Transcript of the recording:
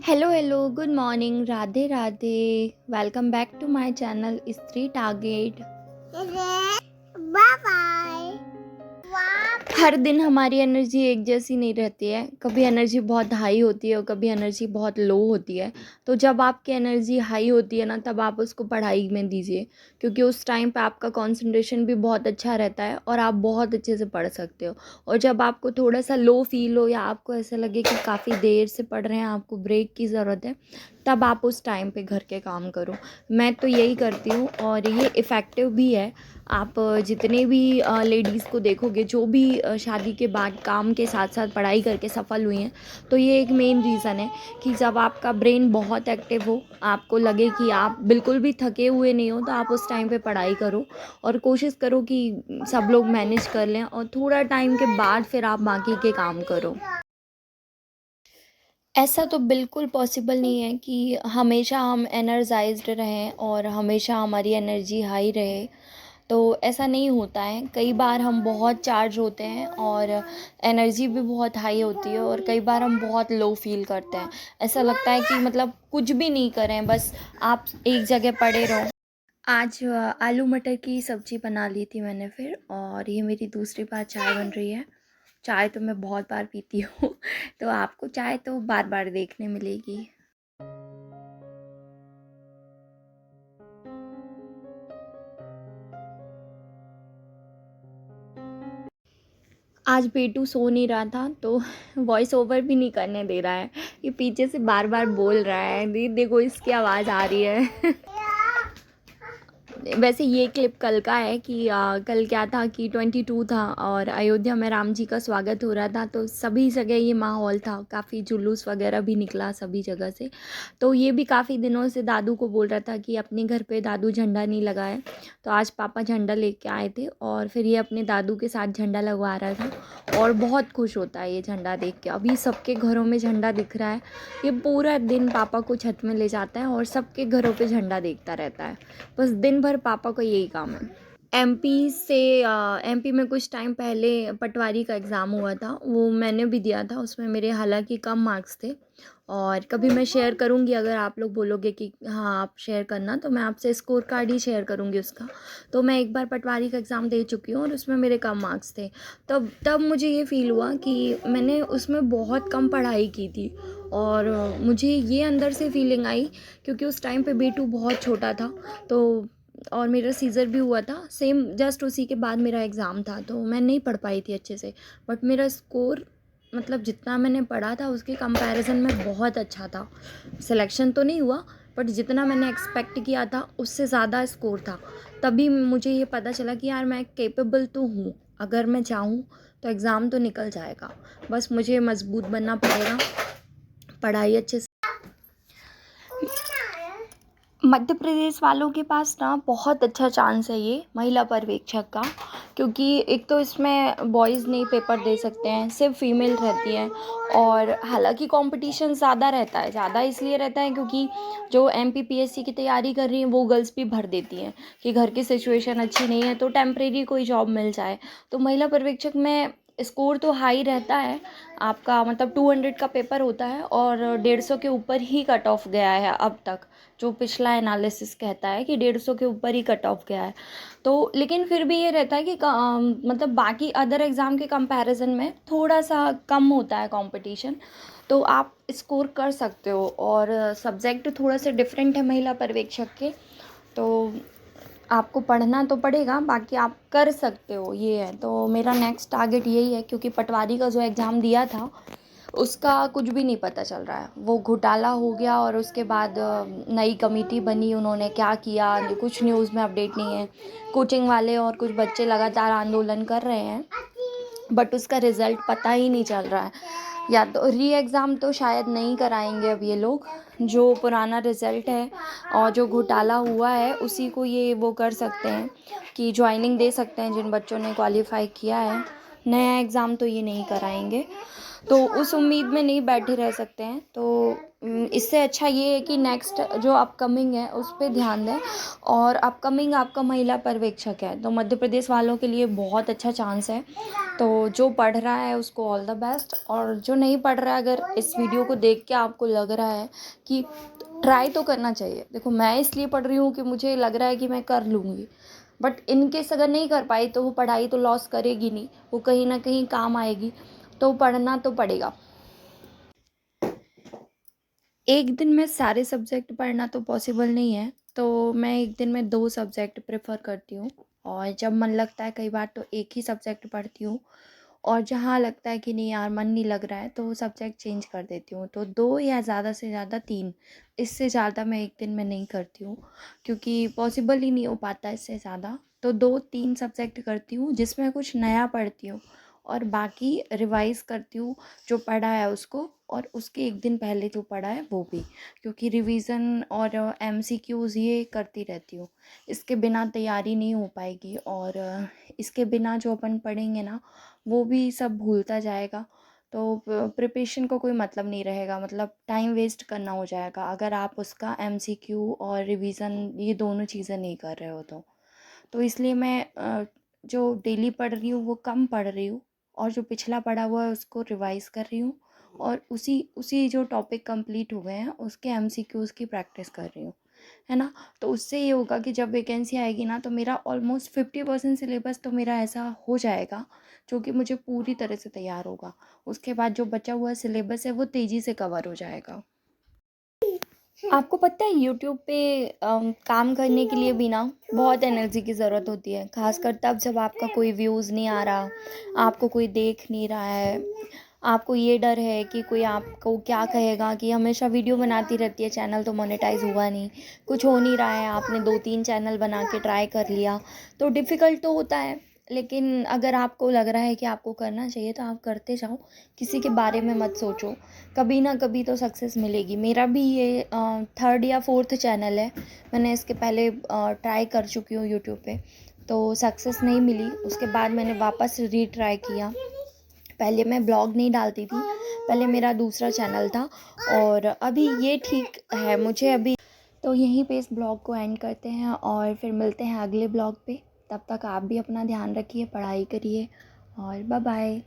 Hello hello good morning Radhe Radhe. Welcome back to my channel Stree target. Bye bye. हर दिन हमारी energy एक जैसी नहीं रहती है, कभी एनर्जी बहुत हाई होती है और कभी एनर्जी बहुत लो होती है। तो जब आपकी एनर्जी हाई होती है ना, तब आप उसको पढ़ाई में दीजिए, क्योंकि उस टाइम पे आपका कंसंट्रेशन भी बहुत अच्छा रहता है और आप बहुत अच्छे से पढ़ सकते हो। और जब आपको थोड़ा सा लो फील हो या आपको ऐसा लगे कि काफ़ी देर से पढ़ रहे हैं, आपको ब्रेक की ज़रूरत है, तब आप उस टाइम पे घर के काम करो। मैं तो यही करती हूँ और ये इफ़ेक्टिव भी है। आप जितने भी लेडीज़ को देखोगे जो भी शादी के बाद काम के साथ साथ पढ़ाई करके सफल हुई हैं, तो ये एक मेन रीज़न है कि जब आपका ब्रेन बहुत एक्टिव हो, आपको लगे कि आप बिल्कुल भी थके हुए नहीं हो, तो आप उस टाइम पे पढ़ाई करो और कोशिश करो कि सब लोग मैनेज कर लें और थोड़ा टाइम के बाद फिर आप बाकी के काम करो। ऐसा तो बिल्कुल पॉसिबल नहीं है कि हमेशा हम एनर्जाइज्ड रहें और हमेशा हमारी एनर्जी हाई रहे। तो ऐसा नहीं होता है, कई बार हम बहुत चार्ज होते हैं और एनर्जी भी बहुत हाई होती है और कई बार हम बहुत लो फील करते हैं। ऐसा लगता है कि मतलब कुछ भी नहीं करें, बस आप एक जगह पड़े रहो। आज आलू मटर की सब्ज़ी बना ली थी मैंने फिर, और ये मेरी दूसरी बार चाय बन रही है। चाय तो मैं बहुत बार पीती हूँ तो आपको चाय तो बार बार देखने मिलेगी। आज बेटू सो नहीं रहा था तो वॉइस ओवर भी नहीं करने दे रहा है। ये पीछे से बार बार बोल रहा है, दी देखो इसकी आवाज़ आ रही है वैसे ये क्लिप कल का है कि कल क्या था कि 22 था और अयोध्या में राम जी का स्वागत हो रहा था, तो सभी जगह ये माहौल था, काफ़ी जुलूस वगैरह भी निकला सभी जगह से। तो ये भी काफ़ी दिनों से दादू को बोल रहा था कि अपने घर पे दादू झंडा नहीं लगाए, तो आज पापा झंडा लेके आए थे और फिर ये अपने दादू के साथ झंडा लगवा रहा था और बहुत खुश होता है ये झंडा देख के। अभी सबके घरों में झंडा दिख रहा है, ये पूरा दिन पापा को छत में ले जाता है और सबके घरों पे झंडा देखता रहता है। बस दिन भर पापा का यही काम है। एमपी में कुछ टाइम पहले पटवारी का एग्ज़ाम हुआ था, वो मैंने भी दिया था। उसमें मेरे हालांकि कम मार्क्स थे और कभी मैं शेयर करूंगी, अगर आप लोग बोलोगे कि हाँ आप शेयर करना, तो मैं आपसे स्कोर कार्ड ही शेयर करूंगी उसका। तो मैं एक बार पटवारी का एग्ज़ाम दे चुकी हूँ और उसमें मेरे कम मार्क्स थे। तब मुझे ये फ़ील हुआ कि मैंने उसमें बहुत कम पढ़ाई की थी और मुझे ये अंदर से फीलिंग आई, क्योंकि उस टाइम पे बेटू बहुत छोटा था। तो और मेरा सीज़र भी हुआ था सेम, जस्ट उसी के बाद मेरा एग्ज़ाम था, तो मैं नहीं पढ़ पाई थी अच्छे से। बट मेरा स्कोर मतलब जितना मैंने पढ़ा था उसके कंपैरिजन में बहुत अच्छा था। सिलेक्शन तो नहीं हुआ, बट जितना मैंने एक्सपेक्ट किया था उससे ज़्यादा स्कोर था। तभी मुझे ये पता चला कि यार मैं कैपेबल तो हूँ, अगर मैं चाहूँ तो एग्ज़ाम तो निकल जाएगा। बस मुझे मजबूत बनना पड़ेगा, पढ़ाई अच्छे से। मध्य प्रदेश वालों के पास ना बहुत अच्छा चांस है ये महिला पर्यवेक्षक का, क्योंकि एक तो इसमें बॉयज़ नहीं पेपर दे सकते हैं, सिर्फ फीमेल रहती हैं। और हालांकि कंपटीशन ज़्यादा रहता है, ज़्यादा इसलिए रहता है क्योंकि जो एमपीपीएससी की तैयारी कर रही हैं वो गर्ल्स भी भर देती हैं कि घर की सिचुएशन अच्छी नहीं है तो टेम्परेरी कोई जॉब मिल जाए। तो महिला पर्यवेक्षक में स्कोर तो हाई रहता है आपका, मतलब 200 का पेपर होता है और 150 के ऊपर ही कट ऑफ गया है अब तक। जो पिछला एनालिसिस कहता है कि 150 के ऊपर ही कट ऑफ गया है। तो लेकिन फिर भी ये रहता है कि मतलब बाकी अदर एग्ज़ाम के कंपैरिजन में थोड़ा सा कम होता है कंपटीशन, तो आप स्कोर कर सकते हो। और सब्जेक्ट थोड़ा सा डिफरेंट है महिला पर्यवेक्षक के, तो आपको पढ़ना तो पड़ेगा, बाकी आप कर सकते हो, ये है। तो मेरा नेक्स्ट टारगेट यही है, क्योंकि पटवारी का जो एग्ज़ाम दिया था उसका कुछ भी नहीं पता चल रहा है। वो घोटाला हो गया और उसके बाद नई कमेटी बनी, उन्होंने क्या किया कुछ न्यूज़ में अपडेट नहीं है। कोचिंग वाले और कुछ बच्चे लगातार आंदोलन कर रहे हैं, बट उसका रिज़ल्ट पता ही नहीं चल रहा है। या तो री एग्ज़ाम तो शायद नहीं कराएंगे अब ये लोग, जो पुराना रिज़ल्ट है और जो घोटाला हुआ है उसी को ये वो कर सकते हैं कि ज्वाइनिंग दे सकते हैं जिन बच्चों ने क्वालिफाई किया है। नया एग्ज़ाम तो ये नहीं कराएंगे, तो उस उम्मीद में नहीं बैठे रह सकते हैं। तो इससे अच्छा ये है कि नेक्स्ट जो अपकमिंग है उस पे ध्यान दें। और अपकमिंग आपका महिला पर्यवेक्षक है, तो मध्य प्रदेश वालों के लिए बहुत अच्छा चांस है। तो जो पढ़ रहा है उसको ऑल द बेस्ट, और जो नहीं पढ़ रहा है, अगर इस वीडियो को देख के आपको लग रहा है कि ट्राई तो करना चाहिए। देखो, मैं इसलिए पढ़ रही हूँ कि मुझे लग रहा है कि मैं कर लूँगी, बट इन केस अगर नहीं कर पाई तो वो पढ़ाई तो लॉस करेगी नहीं, वो कहीं ना कहीं काम आएगी, तो पढ़ना तो पड़ेगा। एक दिन में सारे सब्जेक्ट पढ़ना तो पॉसिबल नहीं है, तो मैं एक दिन में 2 सब्जेक्ट प्रेफ़र करती हूँ। और जब मन लगता है कई बार तो एक ही सब्जेक्ट पढ़ती हूँ, और जहाँ लगता है कि नहीं यार मन नहीं लग रहा है तो वो सब्जेक्ट चेंज कर देती हूँ। तो 2 या ज़्यादा से ज़्यादा 3, इससे ज़्यादा मैं एक दिन में नहीं करती हूँ, क्योंकि पॉसिबल ही नहीं हो पाता इससे ज़्यादा। तो 2-3 सब्जेक्ट करती हूँ जिसमें कुछ नया पढ़ती हूँ, और बाकी रिवाइज़ करती हूँ जो पढ़ा है उसको, और उसके एक दिन पहले जो पढ़ा है वो भी, क्योंकि रिवीज़न और एमसीक्यूज़ ये करती रहती हूँ। इसके बिना तैयारी नहीं हो पाएगी, और इसके बिना जो अपन पढ़ेंगे ना वो भी सब भूलता जाएगा। तो प्रिपरेशन को कोई मतलब नहीं रहेगा, मतलब टाइम वेस्ट करना हो जाएगा अगर आप उसका एमसीक्यू और रिवीज़न ये दोनों चीज़ें नहीं कर रहे हो तो। इसलिए मैं जो डेली पढ़ रही हूँ वो कम पढ़ रही हूँ, और जो पिछला पढ़ा हुआ है उसको रिवाइज़ कर रही हूँ, और उसी उसी जो टॉपिक कंप्लीट हो गए हैं उसके एमसीक्यूज़ की प्रैक्टिस कर रही हूँ, है ना। तो उससे ये होगा कि जब वैकेंसी आएगी ना तो मेरा ऑलमोस्ट 50% सिलेबस तो मेरा ऐसा हो जाएगा जो कि मुझे पूरी तरह से तैयार होगा। उसके बाद जो बचा हुआ सिलेबस है वो तेज़ी से कवर हो जाएगा। आपको पता है यूट्यूब पे काम करने के लिए भी ना बहुत एनर्जी की ज़रूरत होती है, खासकर तब जब आपका कोई व्यूज़ नहीं आ रहा, आपको कोई देख नहीं रहा है, आपको ये डर है कि कोई आपको क्या कहेगा, कि हमेशा वीडियो बनाती रहती है, चैनल तो मोनेटाइज हुआ नहीं, कुछ हो नहीं रहा है, आपने 2-3 चैनल बना के ट्राई कर लिया, तो डिफ़िकल्ट तो होता है। लेकिन अगर आपको लग रहा है कि आपको करना चाहिए तो आप करते जाओ, किसी के बारे में मत सोचो, कभी ना कभी तो सक्सेस मिलेगी। मेरा भी ये 3rd या 4th चैनल है, मैंने इसके पहले ट्राई कर चुकी हूँ यूट्यूब पे, तो सक्सेस नहीं मिली। उसके बाद मैंने वापस रीट्राई किया। पहले मैं ब्लॉग नहीं डालती थी, पहले मेरा दूसरा चैनल था, और अभी ये ठीक है मुझे अभी। तो यहीं पे इस ब्लॉग को एंड करते हैं, और फिर मिलते हैं अगले ब्लॉग पे। तब तक आप भी अपना ध्यान रखिए, पढ़ाई करिए, और बाय बाय।